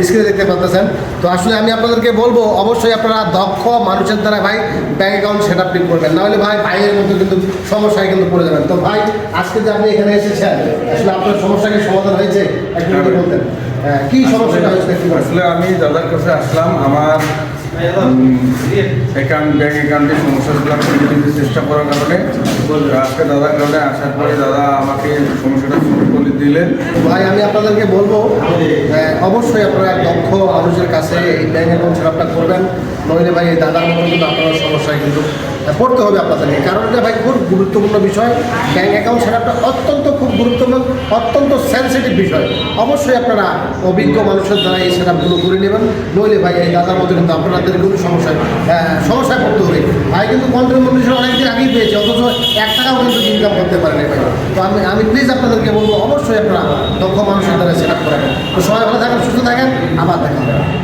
স্ক্রিনে দেখতে পাচ্ছেন। তো আসলে আমি আপনাদেরকে বলবো অবশ্যই আপনারা দক্ষ মানুষের দ্বারা ভাই ব্যাঙ্ক অ্যাকাউন্ট সেট আপ করবেন, নাহলে ভাই ভাইয়ের মতো কিন্তু সমস্যায় কিন্তু পড়ে যাবেন। তো ভাই আজকে যে আপনি এখানে এসেছেন আসলে আপনার সমস্যা কি সমাধান হয়েছে একটু যদি বলতেন। কি সমস্যাটা হয়েছে একটু বলুন। আসলে আমি দাদার কাছে আসলাম, আমার ব্যাঙ্ক অ্যাকাউন্টের সমস্যাগুলো দিতে চেষ্টা করার কারণে আজকে দাদার কারণে আসার পরে দাদা আমাকে সমস্যাটা সলভ করে দিলেন। ভাই আমি আপনাদেরকে বলবো অবশ্যই আপনারা দক্ষ মানুষের কাছে এই ব্যাঙ্ক অ্যাকাউন্ট সেট আপটা করবেন, নইলে ভাই এই দাদার মতো কিন্তু আপনার সমস্যায় কিন্তু পড়তে হবে আপনাদেরকে। কারণ এটা ভাই খুব গুরুত্বপূর্ণ বিষয়, ব্যাঙ্ক অ্যাকাউন্ট সেট আপটা অত্যন্ত খুব গুরুত্বপূর্ণ, অত্যন্ত সেন্সিটিভ বিষয়। অবশ্যই আপনারা অভিজ্ঞ মানুষের দ্বারা এই সেট আপগুলো করে নেবেন, নইলে ভাই এই দাদার মতো কিন্তু আপনাদের কিন্তু সমস্যায় পড়তে হবে। ভাই কিন্তু কন্ট্রিবিউশন অনেকদিন আগেই পেয়েছে, অথচ 1 টাকাও কিন্তু ইনকাম করতে পারেন ভাই। তো আমি প্লিজ আপনাদেরকে বলবো অবশ্যই আপনারা দক্ষ মানুষের দ্বারা সেট আপ করাবেন। তো সবাই ভালো থাকেন, সুস্থ থাকেন, আবার দেখা হবে।